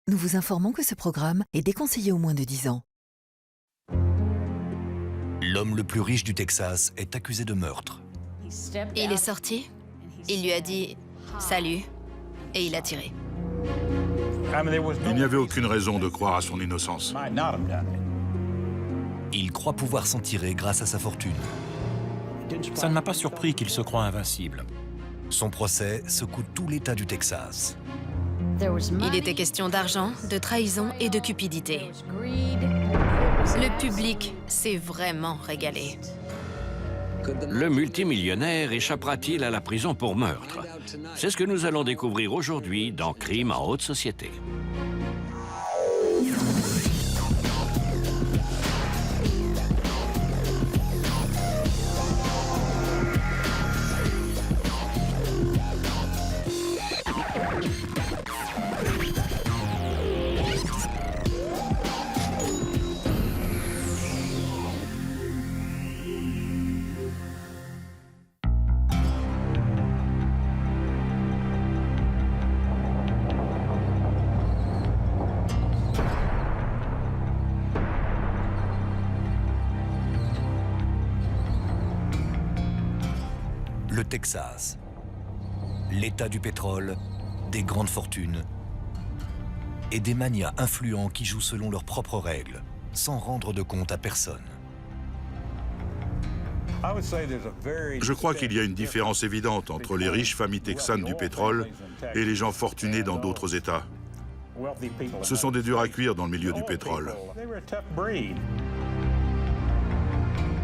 Nous vous informons que ce programme est déconseillé aux moins de 10 ans. L'homme le plus riche du Texas est accusé de meurtre. Il est sorti, il lui a dit « Salut » et il a tiré. Il n'y avait aucune raison de croire à son innocence. Il croit pouvoir s'en tirer grâce à sa fortune. Ça ne m'a pas surpris qu'il se croie invincible. Son procès secoue tout l'État du Texas. Il était question d'argent, de trahison et de cupidité. Le public s'est vraiment régalé. Le multimillionnaire échappera-t-il à la prison pour meurtre? C'est ce que nous allons découvrir aujourd'hui dans Crime en haute société. Le Texas, l'État du pétrole, des grandes fortunes et des magnats influents qui jouent selon leurs propres règles, sans rendre de compte à personne. Je crois qu'il y a une différence évidente entre les riches familles texanes du pétrole et les gens fortunés dans d'autres États. Ce sont des durs à cuire dans le milieu du pétrole.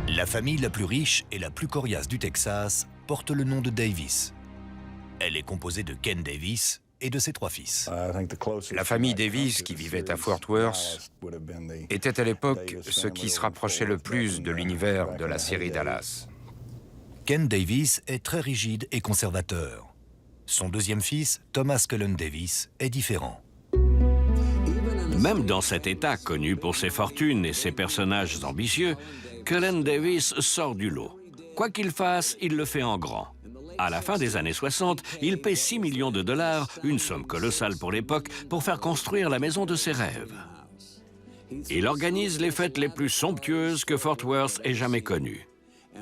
La famille la plus riche et la plus coriace du Texas porte le nom de Davis. Elle est composée de Ken Davis et de ses 3 fils. La famille Davis, qui vivait à Fort Worth, était à l'époque ce qui se rapprochait le plus de l'univers de la série Dallas. Ken Davis est très rigide et conservateur. Son deuxième fils, Thomas Cullen Davis, est différent. Même dans cet État connu pour ses fortunes et ses personnages ambitieux, Cullen Davis sort du lot. Quoi qu'il fasse, il le fait en grand. À la fin des années 60, il paie 6 millions de dollars, une somme colossale pour l'époque, pour faire construire la maison de ses rêves. Il organise les fêtes les plus somptueuses que Fort Worth ait jamais connues.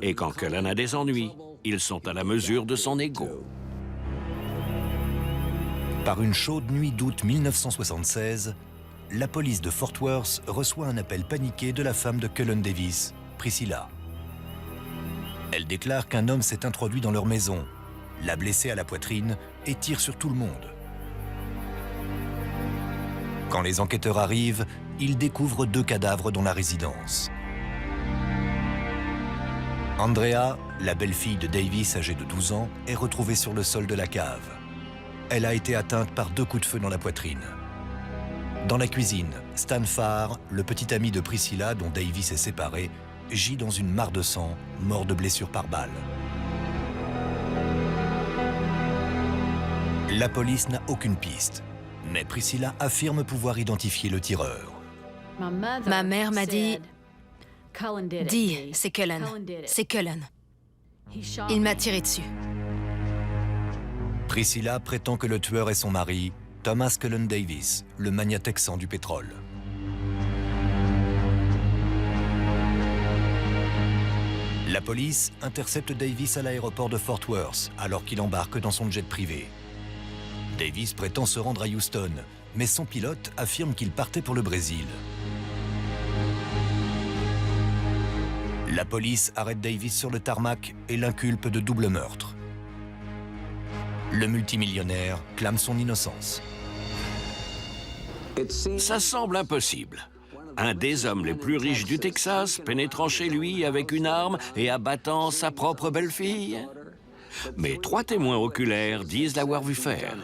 Et quand Cullen a des ennuis, ils sont à la mesure de son ego. Par une chaude nuit d'août 1976, la police de Fort Worth reçoit un appel paniqué de la femme de Cullen Davis, Priscilla. Elle déclare qu'un homme s'est introduit dans leur maison, l'a blessée à la poitrine et tire sur tout le monde. Quand les enquêteurs arrivent, ils découvrent 2 cadavres dans la résidence. Andrea, la belle-fille de Davis âgée de 12 ans, est retrouvée sur le sol de la cave. Elle a été atteinte par 2 coups de feu dans la poitrine. Dans la cuisine, Stan Farr, le petit ami de Priscilla dont Davis est séparé, gît dans une mare de sang, mort de blessures par balle. La police n'a aucune piste, mais Priscilla affirme pouvoir identifier le tireur. Ma mère m'a dit « Dis, c'est Cullen, c'est Cullen. Il m'a tiré dessus. » Priscilla prétend que le tueur est son mari, Thomas Cullen Davis, le magnat texan du pétrole. La police intercepte Davis à l'aéroport de Fort Worth alors qu'il embarque dans son jet privé. Davis prétend se rendre à Houston, mais son pilote affirme qu'il partait pour le Brésil. La police arrête Davis sur le tarmac et l'inculpe de double meurtre. Le multimillionnaire clame son innocence. Ça semble impossible. Un des hommes les plus riches du Texas pénétrant chez lui avec une arme et abattant sa propre belle-fille. Mais 3 témoins oculaires disent l'avoir vu faire.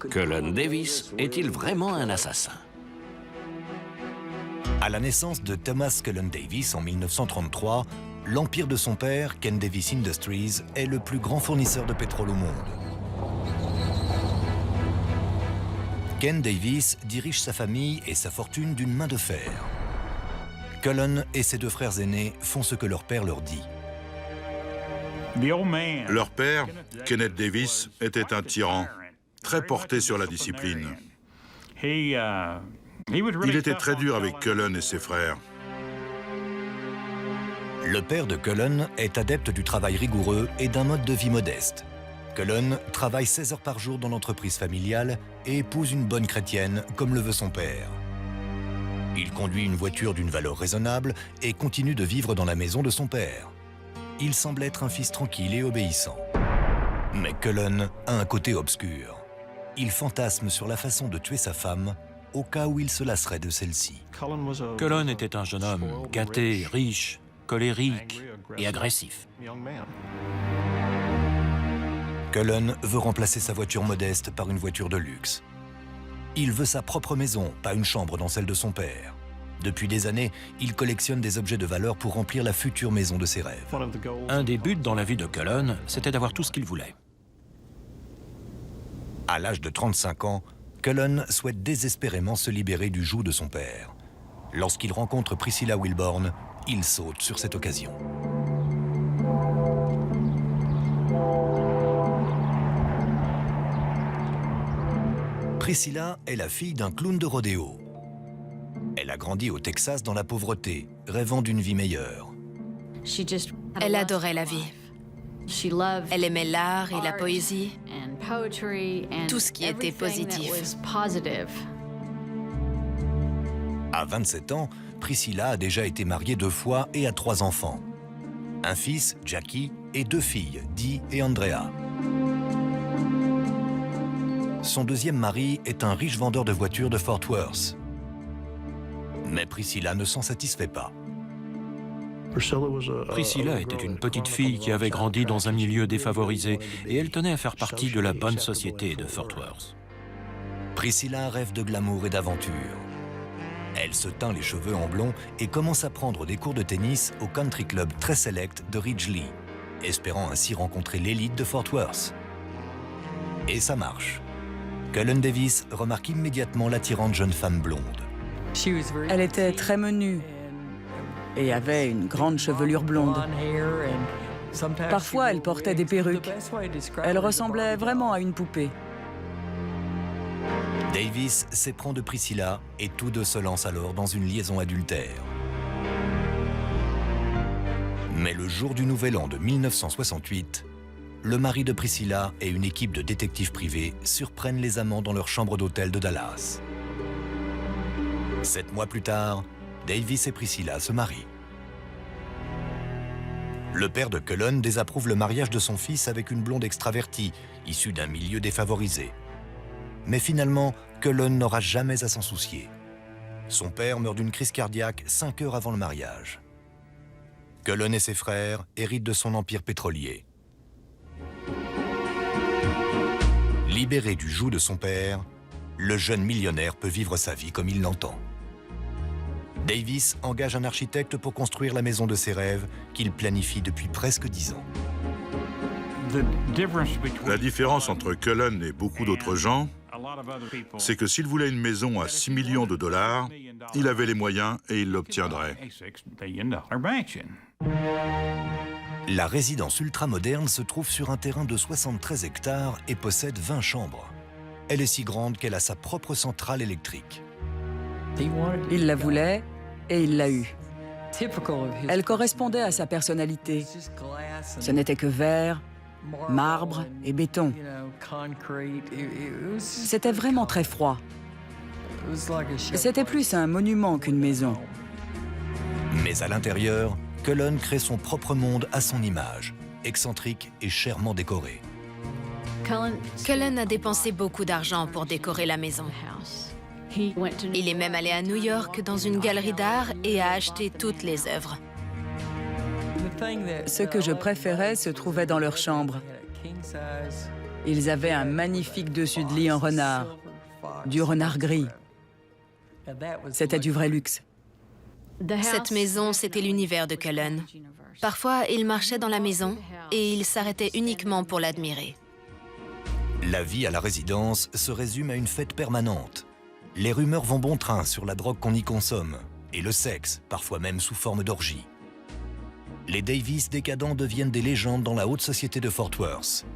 Cullen Davis est-il vraiment un assassin? À la naissance de Thomas Cullen Davis en 1933, l'empire de son père, Ken Davis Industries, est le plus grand fournisseur de pétrole au monde. Ken Davis dirige sa famille et sa fortune d'une main de fer. Cullen et ses 2 frères aînés font ce que leur père leur dit. Leur père, Kenneth Davis, était un tyran, très porté sur la discipline. Il était très dur avec Cullen et ses frères. Le père de Cullen est adepte du travail rigoureux et d'un mode de vie modeste. Cullen travaille 16 heures par jour dans l'entreprise familiale et épouse une bonne chrétienne, comme le veut son père. Il conduit une voiture d'une valeur raisonnable et continue de vivre dans la maison de son père. Il semble être un fils tranquille et obéissant. Mais Cullen a un côté obscur. Il fantasme sur la façon de tuer sa femme au cas où il se lasserait de celle-ci. Cullen était un jeune homme gâté, riche, colérique et agressif. Cullen veut remplacer sa voiture modeste par une voiture de luxe. Il veut sa propre maison, pas une chambre dans celle de son père. Depuis des années, il collectionne des objets de valeur pour remplir la future maison de ses rêves. Un des buts dans la vie de Cullen, c'était d'avoir tout ce qu'il voulait. À l'âge de 35 ans, Cullen souhaite désespérément se libérer du joug de son père. Lorsqu'il rencontre Priscilla Wilborn, il saute sur cette occasion. Priscilla est la fille d'un clown de rodéo. Elle a grandi au Texas dans la pauvreté, rêvant d'une vie meilleure. Elle adorait la vie. Elle aimait l'art et la poésie, tout ce qui était positif. À 27 ans, Priscilla a déjà été mariée 2 fois et a 3 enfants. Un fils, Jackie, et 2 filles, Dee et Andrea. Son deuxième mari est un riche vendeur de voitures de Fort Worth. Mais Priscilla ne s'en satisfait pas. Priscilla était une petite fille qui avait grandi dans un milieu défavorisé et elle tenait à faire partie de la bonne société de Fort Worth. Priscilla rêve de glamour et d'aventure. Elle se teint les cheveux en blond et commence à prendre des cours de tennis au country club très select de Ridgely, espérant ainsi rencontrer l'élite de Fort Worth. Et ça marche. Cullen Davis remarque immédiatement l'attirante jeune femme blonde. Elle était très menue et avait une grande chevelure blonde. Parfois, elle portait des perruques. Elle ressemblait vraiment à une poupée. Davis s'éprend de Priscilla et tous deux se lancent alors dans une liaison adultère. Mais le jour du Nouvel An de 1968, le mari de Priscilla et une équipe de détectives privés surprennent les amants dans leur chambre d'hôtel de Dallas. 7 mois plus tard, Davis et Priscilla se marient. Le père de Cullen désapprouve le mariage de son fils avec une blonde extravertie, issue d'un milieu défavorisé. Mais finalement, Cullen n'aura jamais à s'en soucier. Son père meurt d'une crise cardiaque 5 heures avant le mariage. Cullen et ses frères héritent de son empire pétrolier. Libéré du joug de son père, le jeune millionnaire peut vivre sa vie comme il l'entend. Davis engage un architecte pour construire la maison de ses rêves qu'il planifie depuis presque 10 ans. La différence entre Cullen et beaucoup d'autres gens, c'est que s'il voulait une maison à 6 millions de dollars, il avait les moyens et il l'obtiendrait. La résidence ultramoderne se trouve sur un terrain de 73 hectares et possède 20 chambres. Elle est si grande qu'elle a sa propre centrale électrique. Il la voulait et il l'a eue. Elle correspondait à sa personnalité. Ce n'était que verre, marbre et béton. C'était vraiment très froid. C'était plus un monument qu'une maison. Mais à l'intérieur, Cullen crée son propre monde à son image, excentrique et chèrement décoré. Cullen a dépensé beaucoup d'argent pour décorer la maison. Il est même allé à New York dans une galerie d'art et a acheté toutes les œuvres. Ce que je préférais se trouvait dans leur chambre. Ils avaient un magnifique dessus de lit en renard, du renard gris. C'était du vrai luxe. Cette maison, c'était l'univers de Cullen. Parfois, il marchait dans la maison et il s'arrêtait uniquement pour l'admirer. La vie à la résidence se résume à une fête permanente. Les rumeurs vont bon train sur la drogue qu'on y consomme, et le sexe, parfois même sous forme d'orgie. Les Davis décadents deviennent des légendes dans la haute société de Fort Worth.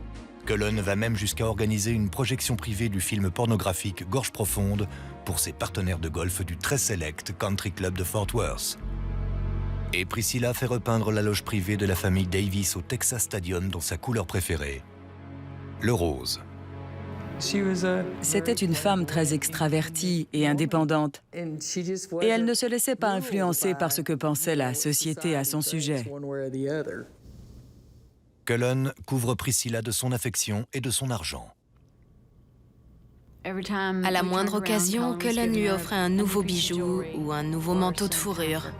Cullen va même jusqu'à organiser une projection privée du film pornographique Gorge Profonde pour ses partenaires de golf du très select Country Club de Fort Worth. Et Priscilla fait repeindre la loge privée de la famille Davis au Texas Stadium dans sa couleur préférée, le rose. C'était une femme très extravertie et indépendante. Et elle ne se laissait pas influencer par ce que pensait la société à son sujet. Cullen couvre Priscilla de son affection et de son argent. À la moindre occasion, Cullen lui offrait un nouveau bijou ou un nouveau manteau de fourrure.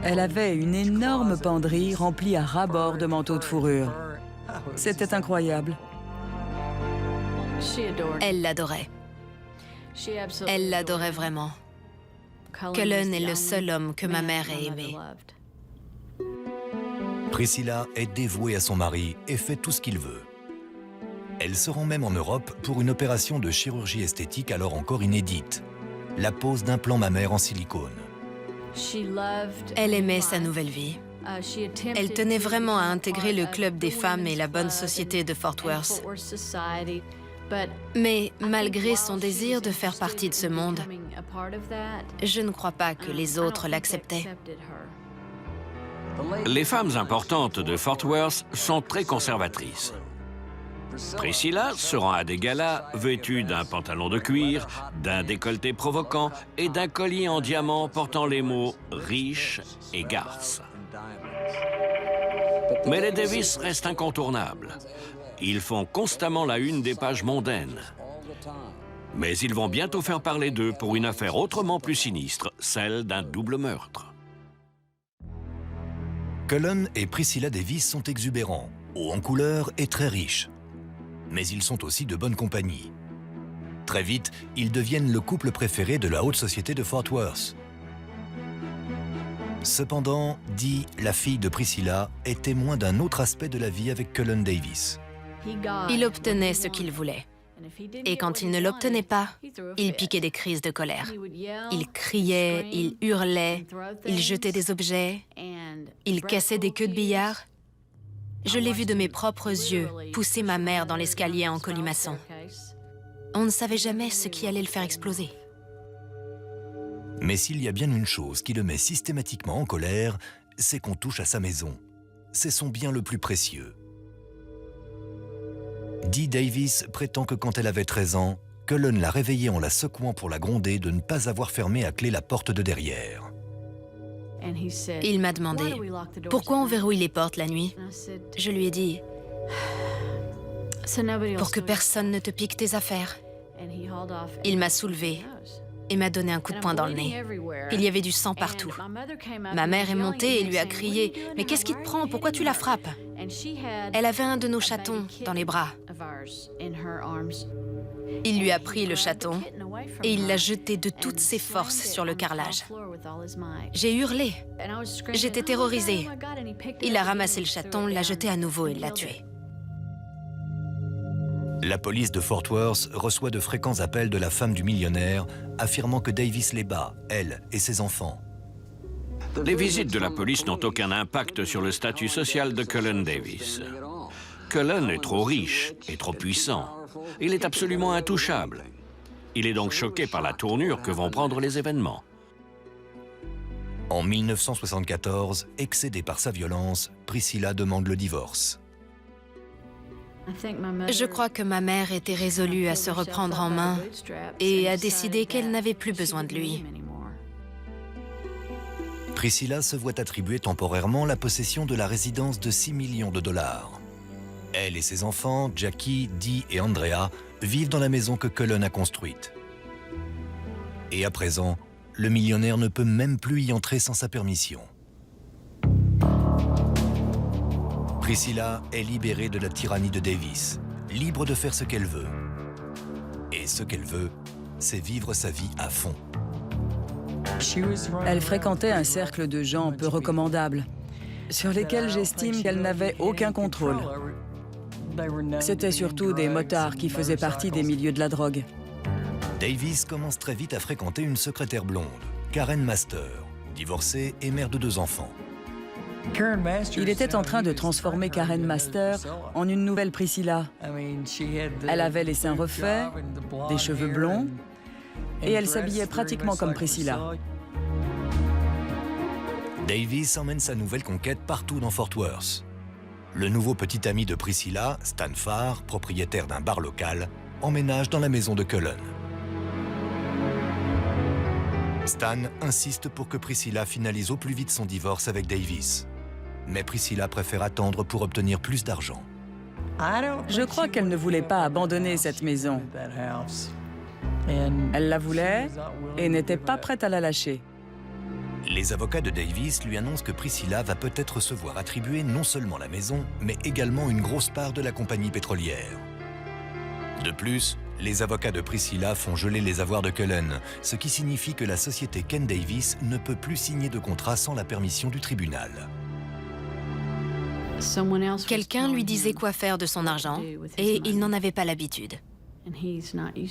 Elle avait une énorme penderie remplie à ras-bord de manteaux de fourrure. C'était incroyable. Elle l'adorait. Elle l'adorait vraiment. Cullen est le seul homme que ma mère ait aimé. Priscilla est dévouée à son mari et fait tout ce qu'il veut. Elle se rend même en Europe pour une opération de chirurgie esthétique alors encore inédite, la pose d'implants mammaires en silicone. Elle aimait sa nouvelle vie. Elle tenait vraiment à intégrer le club des femmes et la bonne société de Fort Worth. Mais malgré son désir de faire partie de ce monde, je ne crois pas que les autres l'acceptaient. Les femmes importantes de Fort Worth sont très conservatrices. Priscilla se rend à des galas vêtue d'un pantalon de cuir, d'un décolleté provoquant et d'un collier en diamant portant les mots « riche » et « garce ». Mais les Davis restent incontournables. Ils font constamment la une des pages mondaines. Mais ils vont bientôt faire parler d'eux pour une affaire autrement plus sinistre, celle d'un double meurtre. Cullen et Priscilla Davis sont exubérants, hauts en couleur et très riches. Mais ils sont aussi de bonne compagnie. Très vite, ils deviennent le couple préféré de la haute société de Fort Worth. Cependant, Dee, la fille de Priscilla, est témoin d'un autre aspect de la vie avec Cullen Davis. Il obtenait ce qu'il voulait. Et quand il ne l'obtenait pas, il piquait des crises de colère. Il criait, il hurlait, il jetait des objets, il cassait des queues de billard. Je l'ai vu de mes propres yeux pousser ma mère dans l'escalier en colimaçon. On ne savait jamais ce qui allait le faire exploser. Mais s'il y a bien une chose qui le met systématiquement en colère, c'est qu'on touche à sa maison. C'est son bien le plus précieux. Dee Davis prétend que quand elle avait 13 ans, Cullen l'a réveillée en la secouant pour la gronder de ne pas avoir fermé à clé la porte de derrière. Il m'a demandé « Pourquoi on verrouille les portes la nuit ?» Je lui ai dit « Pour que personne ne te pique tes affaires. » Il m'a soulevée et m'a donné un coup de poing dans le nez. Il y avait du sang partout. Ma mère est montée et lui a crié « Mais qu'est-ce qui te prend? Pourquoi tu la frappes ?» Elle avait un de nos chatons dans les bras. Il lui a pris le chaton et il l'a jeté de toutes ses forces sur le carrelage. J'ai hurlé. J'étais terrorisée. Il a ramassé le chaton, l'a jeté à nouveau et l'a tué. La police de Fort Worth reçoit de fréquents appels de la femme du millionnaire affirmant que Davis les bat, elle et ses enfants. Les visites de la police n'ont aucun impact sur le statut social de Cullen Davis. Cullen est trop riche et trop puissant. Il est absolument intouchable. Il est donc choqué par la tournure que vont prendre les événements. En 1974, excédée par sa violence, Priscilla demande le divorce. Je crois que ma mère était résolue à se reprendre en main et a décidé qu'elle n'avait plus besoin de lui. Priscilla se voit attribuer temporairement la possession de la résidence de 6 millions de dollars. Elle et ses enfants, Jackie, Dee et Andrea, vivent dans la maison que Cullen a construite. Et à présent, le millionnaire ne peut même plus y entrer sans sa permission. Priscilla est libérée de la tyrannie de Davis, libre de faire ce qu'elle veut. Et ce qu'elle veut, c'est vivre sa vie à fond. Elle fréquentait un cercle de gens peu recommandables, sur lesquels j'estime qu'elle n'avait aucun contrôle. C'était surtout des motards qui faisaient partie des milieux de la drogue. Davis commence très vite à fréquenter une secrétaire blonde, Karen Master, divorcée et mère de 2 enfants. Il était en train de transformer Karen Master en une nouvelle Priscilla. Elle avait les seins refaits, des cheveux blonds, et elle s'habillait pratiquement comme Priscilla. Davis emmène sa nouvelle conquête partout dans Fort Worth. Le nouveau petit ami de Priscilla, Stan Farr, propriétaire d'un bar local, emménage dans la maison de Cullen. Stan insiste pour que Priscilla finalise au plus vite son divorce avec Davis. Mais Priscilla préfère attendre pour obtenir plus d'argent. Je crois qu'elle ne voulait pas abandonner cette maison. Elle la voulait et n'était pas prête à la lâcher. Les avocats de Davis lui annoncent que Priscilla va peut-être se voir attribuer non seulement la maison, mais également une grosse part de la compagnie pétrolière. De plus, les avocats de Priscilla font geler les avoirs de Cullen, ce qui signifie que la société Ken Davis ne peut plus signer de contrat sans la permission du tribunal. Quelqu'un lui disait quoi faire de son argent et il n'en avait pas l'habitude.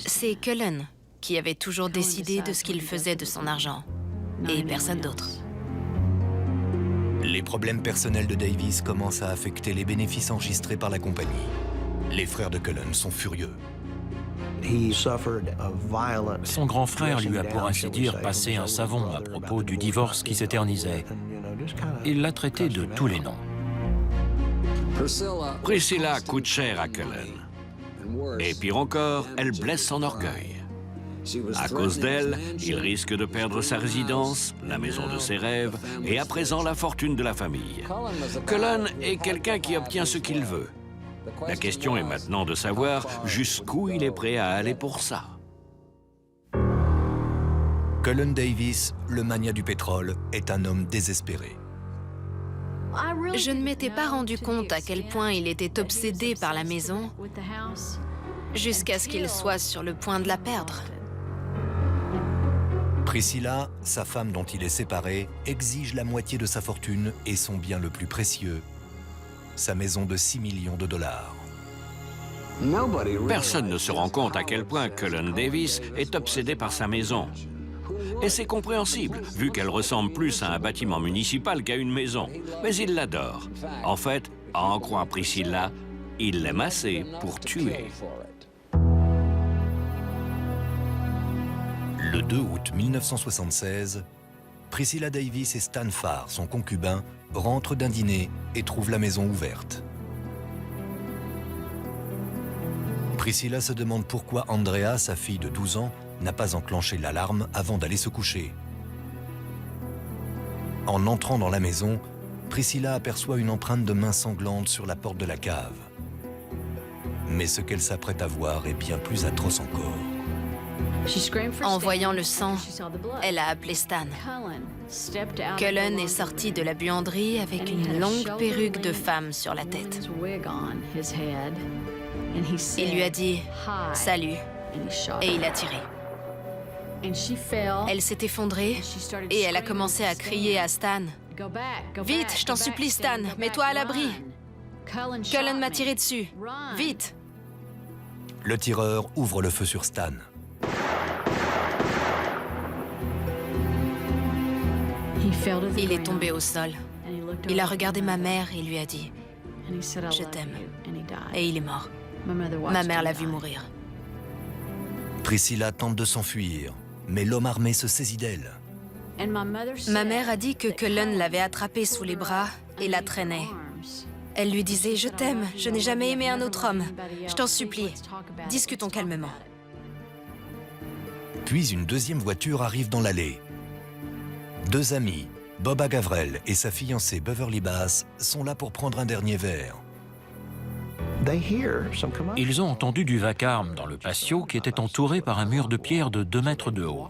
C'est Cullen qui avait toujours décidé de ce qu'il faisait de son argent et personne d'autre. Les problèmes personnels de Davis commencent à affecter les bénéfices enregistrés par la compagnie. Les frères de Cullen sont furieux. Son grand frère lui a pour ainsi dire passé un savon à propos du divorce qui s'éternisait. Il l'a traité de tous les noms. Priscilla coûte cher à Cullen. Et pire encore, elle blesse son orgueil. À cause d'elle, il risque de perdre sa résidence, la maison de ses rêves et à présent la fortune de la famille. Cullen est quelqu'un qui obtient ce qu'il veut. La question est maintenant de savoir jusqu'où il est prêt à aller pour ça. Cullen Davis, le magnat du pétrole, est un homme désespéré. Je ne m'étais pas rendu compte à quel point il était obsédé par la maison jusqu'à ce qu'il soit sur le point de la perdre. Priscilla, sa femme dont il est séparé, exige la moitié de sa fortune et son bien le plus précieux, sa maison de 6 millions de dollars. Personne ne se rend compte à quel point Cullen Davis est obsédé par sa maison. Et c'est compréhensible, vu qu'elle ressemble plus à un bâtiment municipal qu'à une maison. Mais il l'adore. En fait, à en croire Priscilla, il l'aime assez pour tuer. Le 2 août 1976, Priscilla Davis et Stan Farr, son concubin, rentrent d'un dîner et trouvent la maison ouverte. Priscilla se demande pourquoi Andrea, sa fille de 12 ans, n'a pas enclenché l'alarme avant d'aller se coucher. En entrant dans la maison, Priscilla aperçoit une empreinte de main sanglante sur la porte de la cave. Mais ce qu'elle s'apprête à voir est bien plus atroce encore. En voyant le sang, elle a appelé Stan. Cullen est sorti de la buanderie avec une longue perruque de femme sur la tête. Il lui a dit « Salut » et il a tiré. Elle s'est effondrée et elle a commencé à crier à Stan. « Vite, je t'en supplie Stan, mets-toi à l'abri. Cullen m'a tiré dessus. Vite !» Le tireur ouvre le feu sur Stan. Il est tombé au sol. Il a regardé ma mère et lui a dit « Je t'aime » et il est mort. Ma mère l'a vu mourir. Priscilla tente de s'enfuir, mais l'homme armé se saisit d'elle. Ma mère a dit que Cullen l'avait attrapée sous les bras et la traînait. Elle lui disait « Je t'aime, je n'ai jamais aimé un autre homme. Je t'en supplie, discutons calmement. » Puis une deuxième voiture arrive dans l'allée. Deux amis, Bob Agavrel et sa fiancée Beverly Bass, sont là pour prendre un dernier verre. Ils ont entendu du vacarme dans le patio qui était entouré par un mur de pierre de 2 mètres de haut.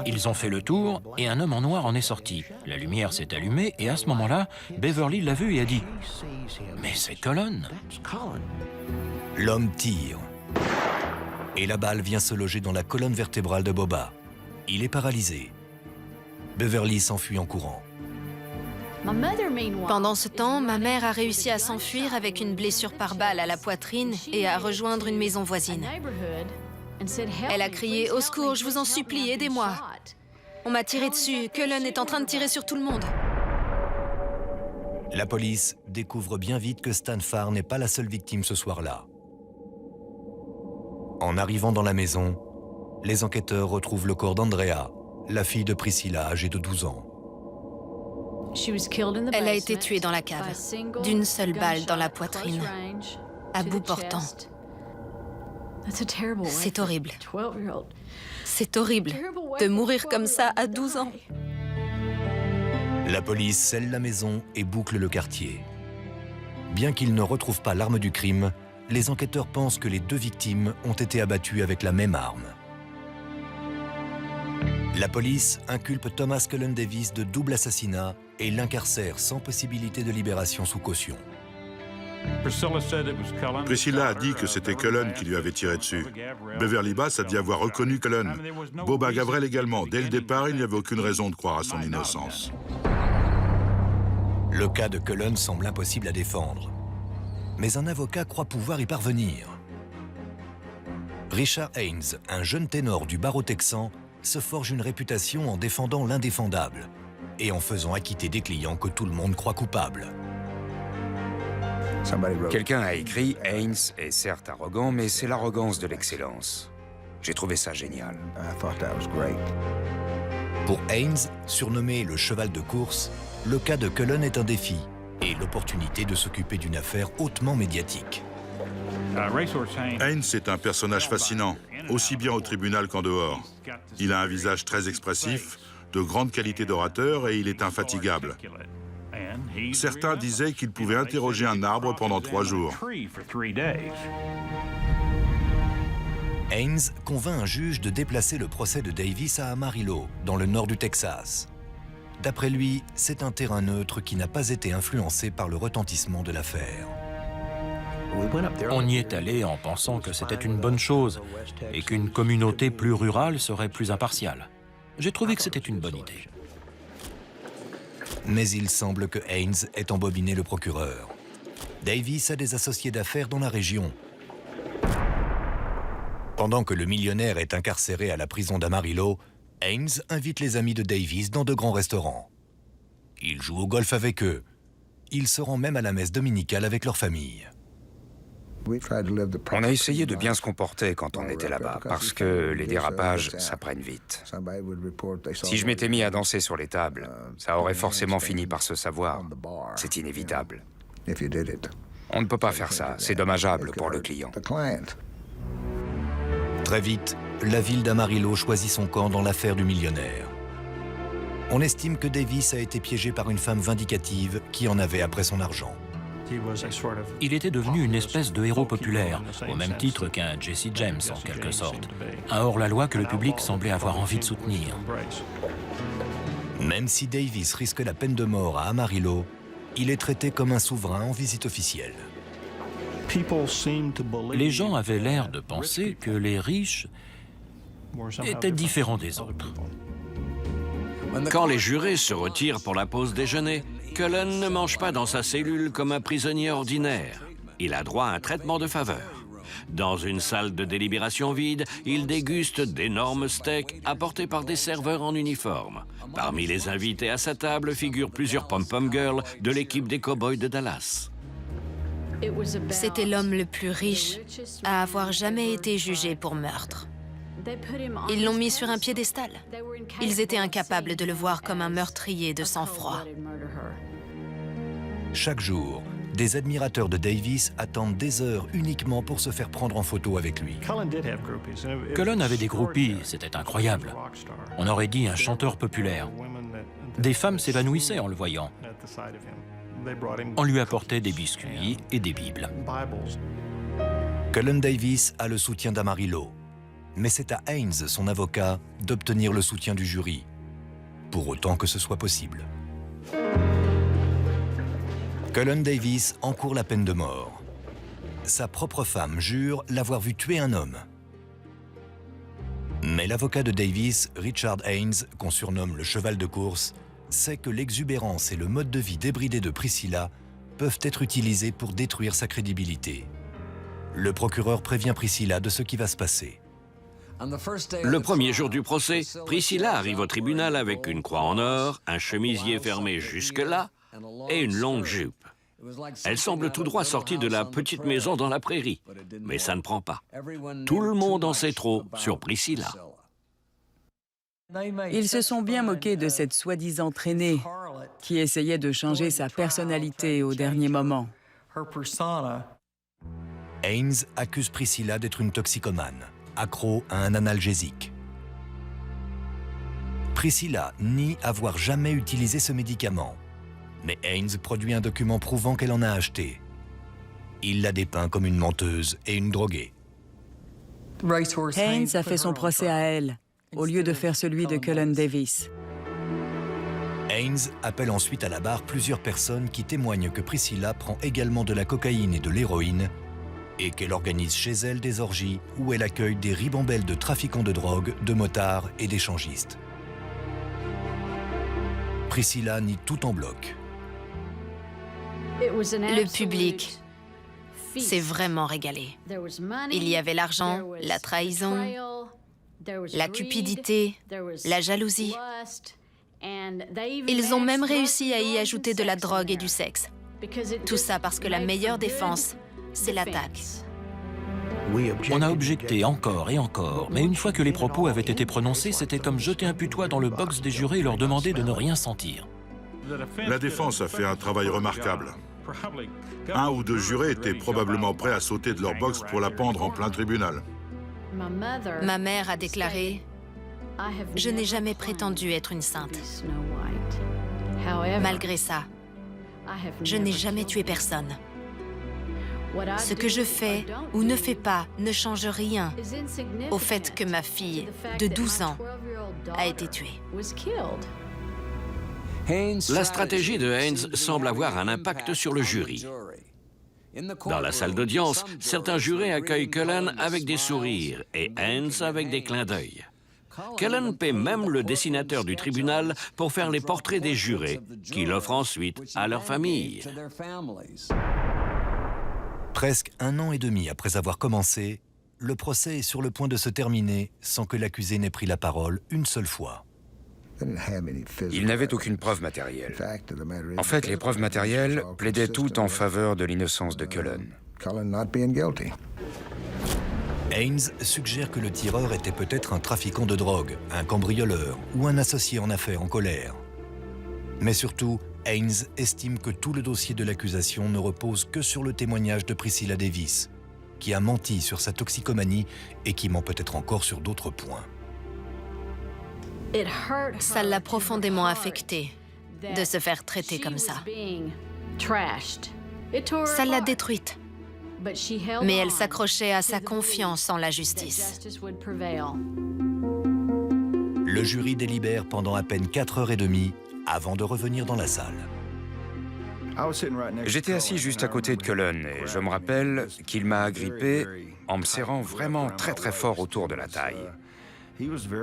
Ils ont fait le tour et un homme en noir en est sorti. La lumière s'est allumée et à ce moment-là, Beverly l'a vu et a dit « Mais c'est Cullen !» L'homme tire. Et la balle vient se loger dans la colonne vertébrale de Boba. Il est paralysé. Beverly s'enfuit en courant. Pendant ce temps, ma mère a réussi à s'enfuir avec une blessure par balle à la poitrine et à rejoindre une maison voisine. Elle a crié « Au secours, je vous en supplie, aidez-moi !» On m'a tiré dessus. Cullen est en train de tirer sur tout le monde. La police découvre bien vite que Stan Farr n'est pas la seule victime ce soir-là. En arrivant dans la maison, les enquêteurs retrouvent le corps d'Andrea, la fille de Priscilla, âgée de 12 ans. Elle a été tuée dans la cave, d'une seule balle dans la poitrine, à bout portant. C'est horrible. C'est horrible de mourir comme ça à 12 ans. La police scelle la maison et boucle le quartier. Bien qu'ils ne retrouvent pas l'arme du crime, les enquêteurs pensent que les deux victimes ont été abattues avec la même arme. La police inculpe Thomas Cullen Davis de double assassinat et l'incarcère sans possibilité de libération sous caution. Priscilla a dit que c'était Cullen qui lui avait tiré dessus. Beverly Bass a dit avoir reconnu Cullen. Boba Gavrel également. Dès le départ, il n'y avait aucune raison de croire à son innocence. Le cas de Cullen semble impossible à défendre. Mais un avocat croit pouvoir y parvenir. Richard Haynes, un jeune ténor du barreau texan, se forge une réputation en défendant l'indéfendable et en faisant acquitter des clients que tout le monde croit coupables. Quelqu'un a écrit « Haynes est certes arrogant, mais c'est l'arrogance de l'excellence ». J'ai trouvé ça génial. Pour Haynes, surnommé le cheval de course, le cas de Cullen est un défi et l'opportunité de s'occuper d'une affaire hautement médiatique. Haynes est un personnage fascinant, aussi bien au tribunal qu'en dehors. Il a un visage très expressif, de grande qualité d'orateur et il est infatigable. Certains disaient qu'il pouvait interroger un arbre pendant 3 jours. Haynes convainc un juge de déplacer le procès de Davis à Amarillo, dans le nord du Texas. D'après lui, c'est un terrain neutre qui n'a pas été influencé par le retentissement de l'affaire. On y est allé en pensant que c'était une bonne chose et qu'une communauté plus rurale serait plus impartiale. J'ai trouvé que c'était une bonne idée. Mais il semble que Haynes ait embobiné le procureur. Davis a des associés d'affaires dans la région. Pendant que le millionnaire est incarcéré à la prison d'Amarillo, Haynes invite les amis de Davis dans de grands restaurants. Il joue au golf avec eux. Il se rend même à la messe dominicale avec leur famille. On a essayé de bien se comporter quand on était là-bas, parce que les dérapages, ça prenne vite. Si je m'étais mis à danser sur les tables, ça aurait forcément fini par se savoir. C'est inévitable. On ne peut pas faire ça, c'est dommageable pour le client. Très vite, la ville d'Amarillo choisit son camp dans l'affaire du millionnaire. On estime que Davis a été piégé par une femme vindicative qui en avait après son argent. Il était devenu une espèce de héros populaire, au même titre qu'un Jesse James en quelque sorte. Un hors-la-loi que le public semblait avoir envie de soutenir. Même si Davis risque la peine de mort à Amarillo, il est traité comme un souverain en visite officielle. Les gens avaient l'air de penser que les riches étaient différents des autres. Quand les jurés se retirent pour la pause déjeuner, Cullen ne mange pas dans sa cellule comme un prisonnier ordinaire. Il a droit à un traitement de faveur. Dans une salle de délibération vide, il déguste d'énormes steaks apportés par des serveurs en uniforme. Parmi les invités à sa table figurent plusieurs pom-pom girls de l'équipe des Cowboys de Dallas. C'était l'homme le plus riche à avoir jamais été jugé pour meurtre. Ils l'ont mis sur un piédestal. Ils étaient incapables de le voir comme un meurtrier de sang-froid. Chaque jour, des admirateurs de Davis attendent des heures uniquement pour se faire prendre en photo avec lui. Cullen avait des groupies, c'était incroyable. On aurait dit un chanteur populaire. Des femmes s'évanouissaient en le voyant. On lui apportait des biscuits et des bibles. Cullen Davis a le soutien d'Amarillo. Mais c'est à Haynes, son avocat, d'obtenir le soutien du jury, pour autant que ce soit possible. Cullen Davis encourt la peine de mort. Sa propre femme jure l'avoir vu tuer un homme. Mais l'avocat de Davis, Richard Haynes, qu'on surnomme le cheval de course, sait que l'exubérance et le mode de vie débridé de Priscilla peuvent être utilisés pour détruire sa crédibilité. Le procureur prévient Priscilla de ce qui va se passer. Le premier jour du procès, Priscilla arrive au tribunal avec une croix en or, un chemisier fermé jusque-là, et une longue jupe. Elle semble tout droit sortie de la petite maison dans la prairie. Mais ça ne prend pas. Tout le monde en sait trop sur Priscilla. Ils se sont bien moqués de cette soi-disant traînée qui essayait de changer sa personnalité au dernier moment. Haynes accuse Priscilla d'être une toxicomane, accro à un analgésique. Priscilla nie avoir jamais utilisé ce médicament, mais Haynes produit un document prouvant qu'elle en a acheté. Il la dépeint comme une menteuse et une droguée. Haynes a fait son procès à elle, au lieu de faire celui de Cullen Davis. Haynes appelle ensuite à la barre plusieurs personnes qui témoignent que Priscilla prend également de la cocaïne et de l'héroïne et qu'elle organise chez elle des orgies où elle accueille des ribambelles de trafiquants de drogue, de motards et d'échangistes. Priscilla nie tout en bloc. Le public s'est vraiment régalé. Il y avait l'argent, la trahison, la cupidité, la jalousie. Ils ont même réussi à y ajouter de la drogue et du sexe. Tout ça parce que la meilleure défense, c'est l'attaque. On a objecté encore et encore, mais une fois que les propos avaient été prononcés, c'était comme jeter un putois dans le box des jurés et leur demander de ne rien sentir. La défense a fait un travail remarquable. Un ou deux jurés étaient probablement prêts à sauter de leur box pour la pendre en plein tribunal. Ma mère a déclaré « Je n'ai jamais prétendu être une sainte. Malgré ça, je n'ai jamais tué personne. Ce que je fais ou ne fais pas ne change rien au fait que ma fille de 12 ans a été tuée. » La stratégie de Haynes semble avoir un impact sur le jury. Dans la salle d'audience, certains jurés accueillent Cullen avec des sourires et Haynes avec des clins d'œil. Cullen paie même le dessinateur du tribunal pour faire les portraits des jurés, qu'il offre ensuite à leur famille. Presque 1 an et demi après avoir commencé, le procès est sur le point de se terminer sans que l'accusé n'ait pris la parole une seule fois. Il n'avait aucune preuve matérielle. En fait, les preuves matérielles plaidaient toutes en faveur de l'innocence de Cullen. Haynes suggère que le tireur était peut-être un trafiquant de drogue, un cambrioleur ou un associé en affaires en colère. Mais surtout, Haynes estime que tout le dossier de l'accusation ne repose que sur le témoignage de Priscilla Davis, qui a menti sur sa toxicomanie et qui ment peut-être encore sur d'autres points. Ça l'a profondément affectée de se faire traiter comme ça. Ça l'a détruite. Mais elle s'accrochait à sa confiance en la justice. Le jury délibère pendant à peine 4h30 avant de revenir dans la salle. J'étais assis juste à côté de Cullen et je me rappelle qu'il m'a agrippé en me serrant vraiment très fort autour de la taille.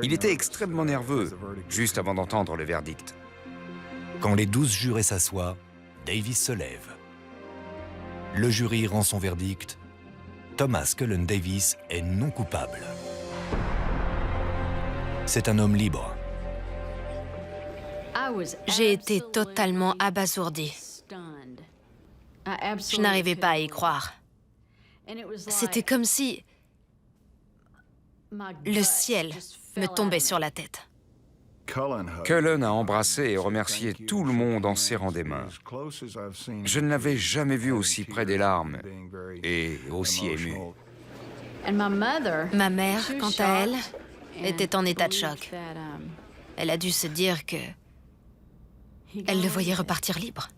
Il était extrêmement nerveux, juste avant d'entendre le verdict. Quand les 12 jurés s'assoient, Davis se lève. Le jury rend son verdict. Thomas Cullen Davis est non coupable. C'est un homme libre. J'ai été totalement abasourdie. Je n'arrivais pas à y croire. C'était comme si le ciel me tombait sur la tête. Cullen a embrassé et remercié tout le monde en serrant des mains. Je ne l'avais jamais vu aussi près des larmes et aussi ému. Ma mère, quant à elle, était en état de choc. Elle a dû se dire que elle le voyait repartir libre.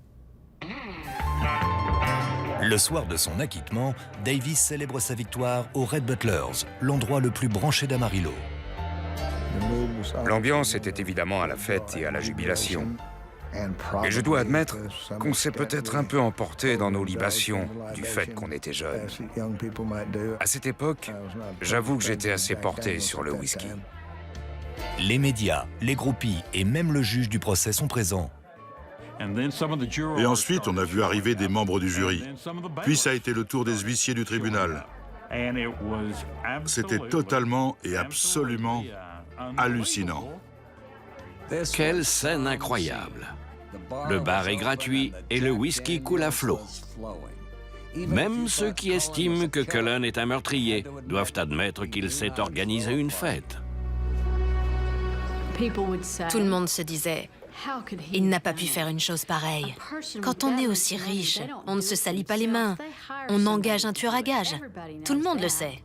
Le soir de son acquittement, Davis célèbre sa victoire au Red Butlers, l'endroit le plus branché d'Amarillo. L'ambiance était évidemment à la fête et à la jubilation. Et je dois admettre qu'on s'est peut-être un peu emporté dans nos libations du fait qu'on était jeunes. À cette époque, j'avoue que j'étais assez porté sur le whisky. Les médias, les groupies et même le juge du procès sont présents. Et ensuite, on a vu arriver des membres du jury. Puis ça a été le tour des huissiers du tribunal. C'était totalement et absolument hallucinant. Quelle scène incroyable! Le bar est gratuit et le whisky coule à flot. Même ceux qui estiment que Cullen est un meurtrier doivent admettre qu'il s'est organisé une fête. Tout le monde se disait, il n'a pas pu faire une chose pareille. Quand on est aussi riche, on ne se salit pas les mains. On engage un tueur à gages. Tout le monde le sait.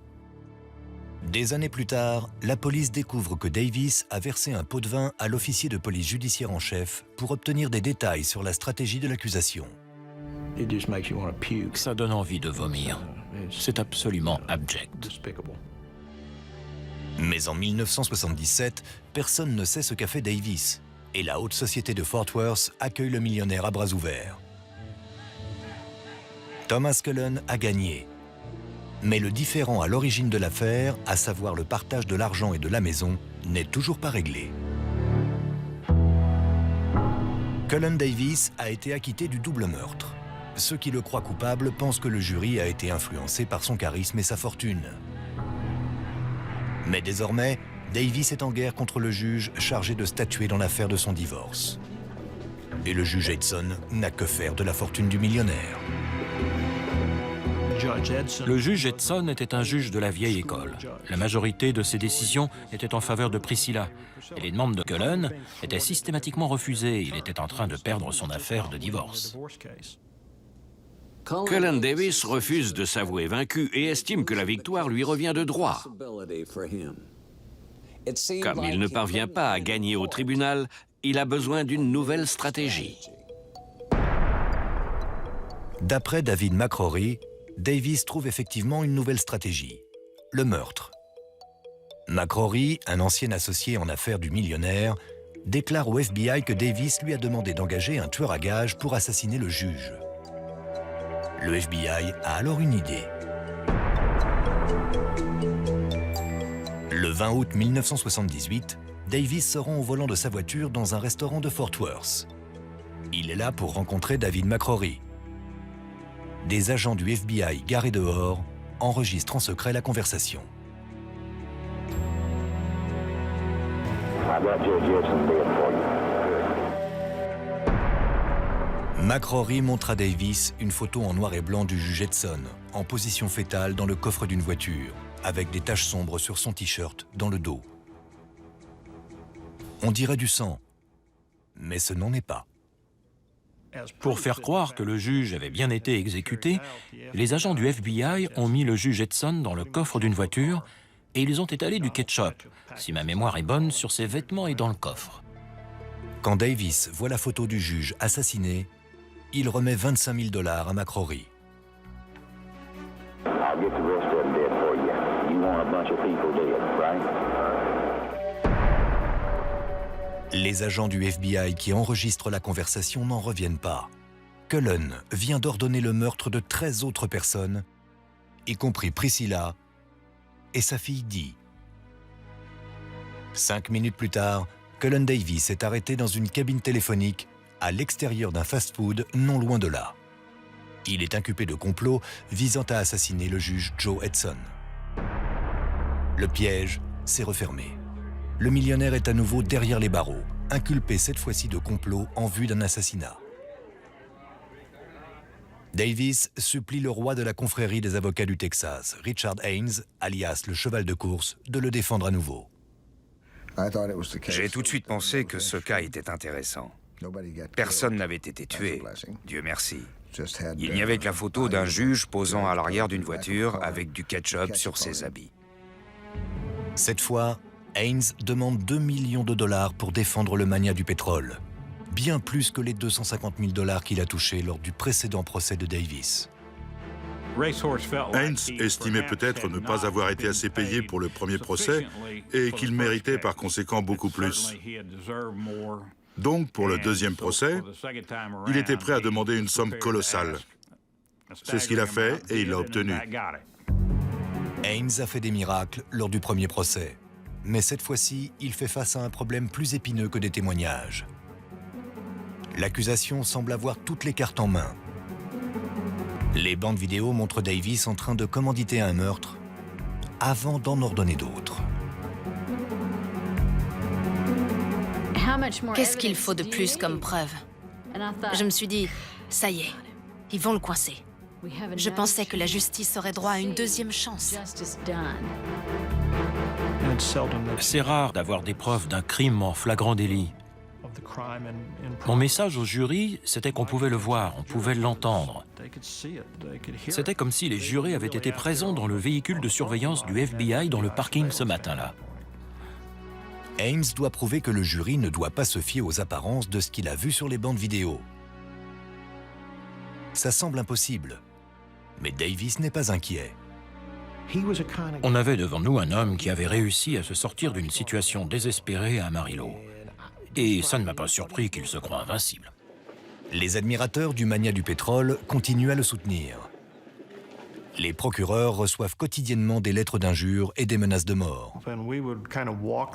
Des années plus tard, la police découvre que Davis a versé un pot de vin à l'officier de police judiciaire en chef pour obtenir des détails sur la stratégie de l'accusation. Ça donne envie de vomir. C'est absolument abject. Mais en 1977, personne ne sait ce qu'a fait Davis, et la haute société de Fort Worth accueille le millionnaire à bras ouverts. Thomas Cullen a gagné. Mais le différend à l'origine de l'affaire, à savoir le partage de l'argent et de la maison, n'est toujours pas réglé. Cullen Davis a été acquitté du double meurtre. Ceux qui le croient coupable pensent que le jury a été influencé par son charisme et sa fortune. Mais désormais, Davis est en guerre contre le juge chargé de statuer dans l'affaire de son divorce. Et le juge Edson n'a que faire de la fortune du millionnaire. Le juge Edson était un juge de la vieille école. La majorité de ses décisions étaient en faveur de Priscilla. Et les demandes de Cullen étaient systématiquement refusées. Il était en train de perdre son affaire de divorce. Cullen Davis refuse de s'avouer vaincu et estime que la victoire lui revient de droit. Comme il ne parvient pas à gagner au tribunal, il a besoin d'une nouvelle stratégie. D'après David McCrory, Davis trouve effectivement une nouvelle stratégie, le meurtre. McCrory, un ancien associé en affaires du millionnaire, déclare au FBI que Davis lui a demandé d'engager un tueur à gages pour assassiner le juge. Le FBI a alors une idée. Le 20 août 1978, Davis se rend au volant de sa voiture dans un restaurant de Fort Worth. Il est là pour rencontrer David McCrory. Des agents du FBI garés dehors enregistrent en secret la conversation. McCrory montre à Davis une photo en noir et blanc du juge Edson, en position fétale dans le coffre d'une voiture, avec des taches sombres sur son t-shirt dans le dos. On dirait du sang, mais ce n'en est pas. Pour faire croire que le juge avait bien été exécuté, les agents du FBI ont mis le juge Edson dans le coffre d'une voiture et ils ont étalé du ketchup, si ma mémoire est bonne, sur ses vêtements et dans le coffre. Quand Davis voit la photo du juge assassiné, il remet 25 000 $ à McCrory. Les agents du FBI qui enregistrent la conversation n'en reviennent pas. Cullen vient d'ordonner le meurtre de 13 autres personnes, y compris Priscilla et sa fille Dee. 5 minutes plus tard, Cullen Davis est arrêté dans une cabine téléphonique à l'extérieur d'un fast-food non loin de là. Il est inculpé de complot visant à assassiner le juge Joe Edson. Le piège s'est refermé. Le millionnaire est à nouveau derrière les barreaux, inculpé cette fois-ci de complot en vue d'un assassinat. Davis supplie le roi de la confrérie des avocats du Texas, Richard Haynes, alias le cheval de course, de le défendre à nouveau. J'ai tout de suite pensé que ce cas était intéressant. Personne n'avait été tué, Dieu merci. Il n'y avait que la photo d'un juge posant à l'arrière d'une voiture avec du ketchup sur ses habits. Cette fois, Haynes demande 2 millions de $ pour défendre le magnat du pétrole, bien plus que les 250 000 $ qu'il a touchés lors du précédent procès de Davis. Haynes estimait peut-être ne pas avoir été assez payé pour le premier procès et qu'il méritait par conséquent beaucoup plus. Donc, pour le deuxième procès, il était prêt à demander une somme colossale. C'est ce qu'il a fait et il l'a obtenu. Haynes a fait des miracles lors du premier procès. Mais cette fois-ci, il fait face à un problème plus épineux que des témoignages. L'accusation semble avoir toutes les cartes en main. Les bandes vidéo montrent Davis en train de commanditer un meurtre avant d'en ordonner d'autres. Qu'est-ce qu'il faut de plus comme preuve? Je me suis dit, ça y est, ils vont le coincer. Je pensais que la justice aurait droit à une deuxième chance. C'est rare d'avoir des preuves d'un crime en flagrant délit. Mon message au jury, c'était qu'on pouvait le voir, on pouvait l'entendre. C'était comme si les jurés avaient été présents dans le véhicule de surveillance du FBI dans le parking ce matin-là. Ames doit prouver que le jury ne doit pas se fier aux apparences de ce qu'il a vu sur les bandes vidéo. Ça semble impossible, mais Davis n'est pas inquiet. On avait devant nous un homme qui avait réussi à se sortir d'une situation désespérée à Amarillo. Et ça ne m'a pas surpris qu'il se croie invincible. Les admirateurs du mania du pétrole continuent à le soutenir. Les procureurs reçoivent quotidiennement des lettres d'injures et des menaces de mort.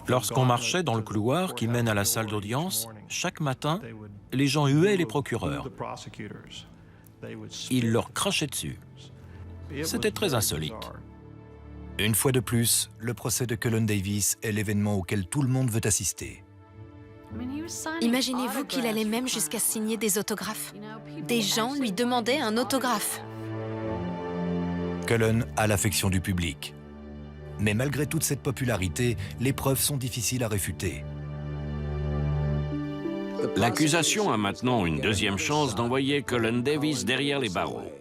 Lorsqu'on marchait dans le couloir qui mène à la salle d'audience, chaque matin, les gens huaient les procureurs. Ils leur crachaient dessus. C'était très insolite. Une fois de plus, le procès de Cullen Davis est l'événement auquel tout le monde veut assister. Imaginez-vous qu'il allait même jusqu'à signer des autographes. Des gens lui demandaient un autographe. Cullen a l'affection du public. Mais malgré toute cette popularité, les preuves sont difficiles à réfuter. L'accusation a maintenant une deuxième chance d'envoyer Cullen Davis derrière les barreaux.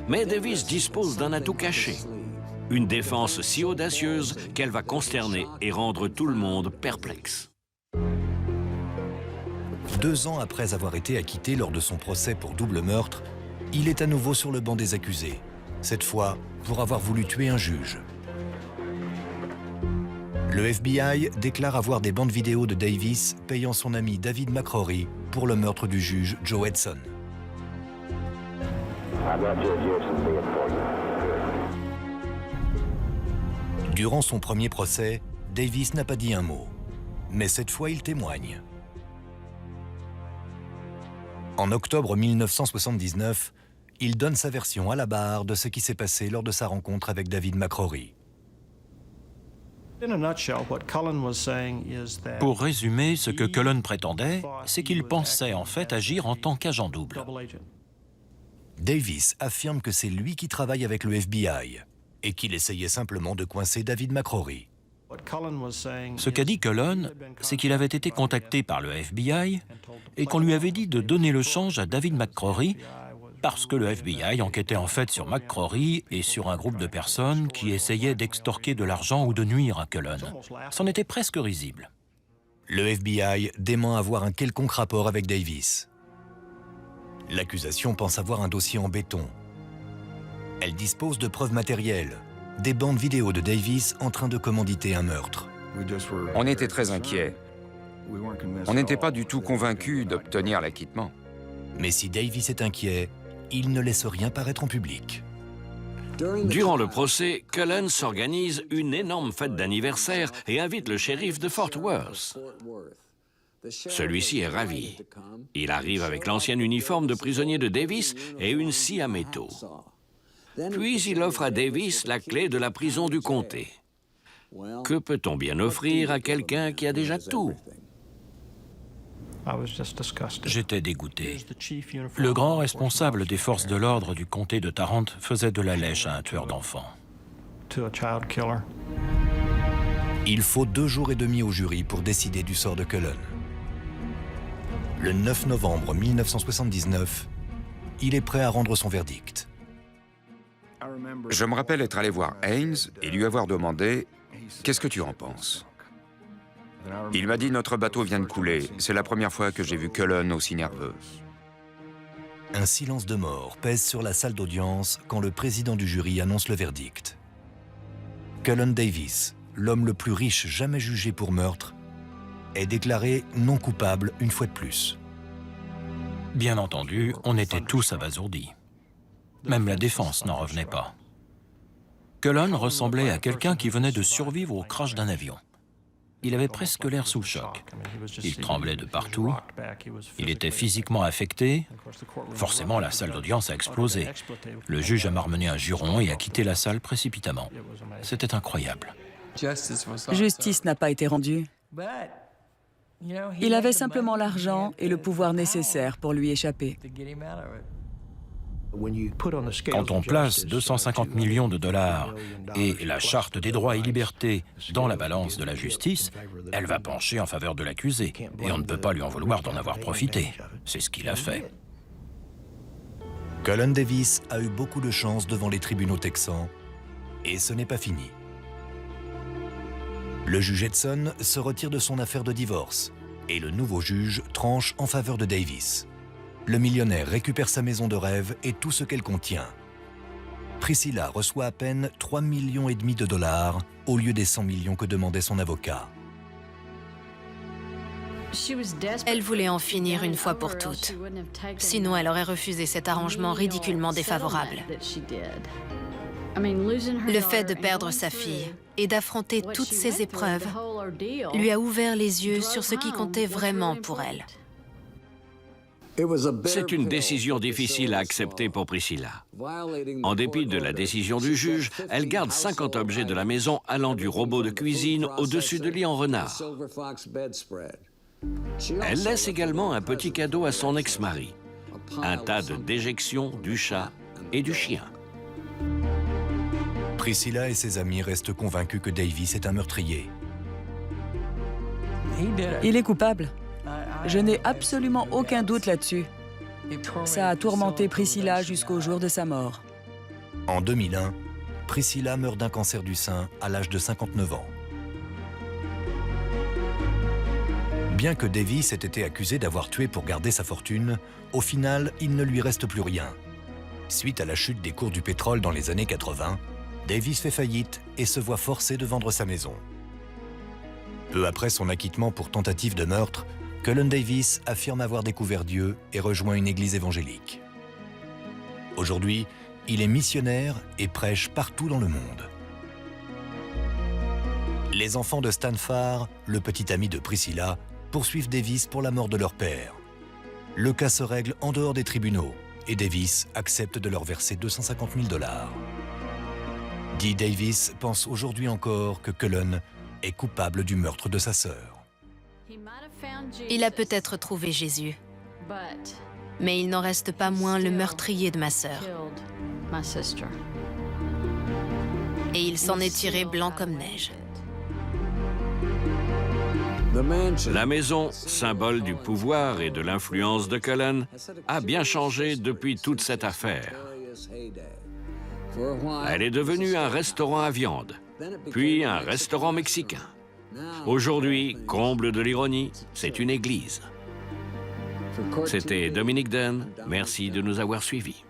Mais Davis dispose d'un atout caché. Une défense si audacieuse qu'elle va consterner et rendre tout le monde perplexe. 2 ans après avoir été acquitté lors de son procès pour double meurtre, il est à nouveau sur le banc des accusés. Cette fois, pour avoir voulu tuer un juge. Le FBI déclare avoir des bandes vidéo de Davis payant son ami David McCrory pour le meurtre du juge Joe Edson. Durant son premier procès, Davis n'a pas dit un mot. Mais cette fois, il témoigne. En octobre 1979, il donne sa version à la barre de ce qui s'est passé lors de sa rencontre avec David McCrory. Pour résumer, ce que Cullen prétendait, c'est qu'il pensait en fait agir en tant qu'agent double. Davis affirme que c'est lui qui travaille avec le FBI et qu'il essayait simplement de coincer David McCrory. Ce qu'a dit Cullen, c'est qu'il avait été contacté par le FBI et qu'on lui avait dit de donner le change à David McCrory parce que le FBI enquêtait en fait sur McCrory et sur un groupe de personnes qui essayaient d'extorquer de l'argent ou de nuire à Cullen. C'en était presque risible. Le FBI dément avoir un quelconque rapport avec Davis. L'accusation pense avoir un dossier en béton. Elle dispose de preuves matérielles, des bandes vidéo de Davis en train de commanditer un meurtre. On était très inquiets. On n'était pas du tout convaincus d'obtenir l'acquittement. Mais si Davis est inquiet, il ne laisse rien paraître en public. Durant le procès, Cullen s'organise une énorme fête d'anniversaire et invite le shérif de Fort Worth. Celui-ci est ravi. Il arrive avec l'ancien uniforme de prisonnier de Davis et une scie à métaux. Puis il offre à Davis la clé de la prison du comté. Que peut-on bien offrir à quelqu'un qui a déjà tout? J'étais dégoûté. Le grand responsable des forces de l'ordre du comté de Tarrant faisait de la lèche à un tueur d'enfants. Il faut 2 jours et demi au jury pour décider du sort de Cullen. Le 9 novembre 1979, il est prêt à rendre son verdict. Je me rappelle être allé voir Haynes et lui avoir demandé « Qu'est-ce que tu en penses ?» Il m'a dit « Notre bateau vient de couler. C'est la première fois que j'ai vu Cullen aussi nerveux. » Un silence de mort pèse sur la salle d'audience quand le président du jury annonce le verdict. Cullen Davis, l'homme le plus riche jamais jugé pour meurtre, est déclaré non coupable une fois de plus. Bien entendu, on était tous abasourdis. Même la défense n'en revenait pas. Cullen ressemblait à quelqu'un qui venait de survivre au crash d'un avion. Il avait presque l'air sous le choc. Il tremblait de partout. Il était physiquement affecté. Forcément, la salle d'audience a explosé. Le juge a marmonné un juron et a quitté la salle précipitamment. C'était incroyable. Justice n'a pas été rendue. Il avait simplement l'argent et le pouvoir nécessaires pour lui échapper. Quand on place 250 millions de dollars et la Charte des droits et libertés dans la balance de la justice, elle va pencher en faveur de l'accusé. Et on ne peut pas lui en vouloir d'en avoir profité. C'est ce qu'il a fait. Cullen Davis a eu beaucoup de chance devant les tribunaux texans, et ce n'est pas fini. Le juge Edson se retire de son affaire de divorce, et le nouveau juge tranche en faveur de Davis. Le millionnaire récupère sa maison de rêve et tout ce qu'elle contient. Priscilla reçoit à peine 3,5 millions de dollars au lieu des 100 millions que demandait son avocat. Elle voulait en finir une fois pour toutes. Sinon, elle aurait refusé cet arrangement ridiculement défavorable. Le fait de perdre sa fille et d'affronter toutes ces épreuves lui a ouvert les yeux sur ce qui comptait vraiment pour elle. C'est une décision difficile à accepter pour Priscilla. En dépit de la décision du juge, elle garde 50 objets de la maison allant du robot de cuisine au-dessus de lit en renard. Elle laisse également un petit cadeau à son ex-mari, un tas de déjections du chat et du chien. Priscilla et ses amis restent convaincus que Davis est un meurtrier. Il est coupable. Je n'ai absolument aucun doute là-dessus. Ça a tourmenté Priscilla jusqu'au jour de sa mort. En 2001, Priscilla meurt d'un cancer du sein à l'âge de 59 ans. Bien que Davis ait été accusé d'avoir tué pour garder sa fortune, au final, il ne lui reste plus rien. Suite à la chute des cours du pétrole dans les années 80, Davis fait faillite et se voit forcé de vendre sa maison. Peu après son acquittement pour tentative de meurtre, Cullen Davis affirme avoir découvert Dieu et rejoint une église évangélique. Aujourd'hui, il est missionnaire et prêche partout dans le monde. Les enfants de Stan Farr, le petit ami de Priscilla, poursuivent Davis pour la mort de leur père. Le cas se règle en dehors des tribunaux et Davis accepte de leur verser 250 000 dollars. Dee Davis pense aujourd'hui encore que Cullen est coupable du meurtre de sa sœur. Il a peut-être trouvé Jésus, mais il n'en reste pas moins le meurtrier de ma sœur. Et il s'en est tiré blanc comme neige. La maison, symbole du pouvoir et de l'influence de Cullen, a bien changé depuis toute cette affaire. Elle est devenue un restaurant à viande, puis un restaurant mexicain. Aujourd'hui, comble de l'ironie, c'est une église. C'était Dominique Dunn. Merci de nous avoir suivis.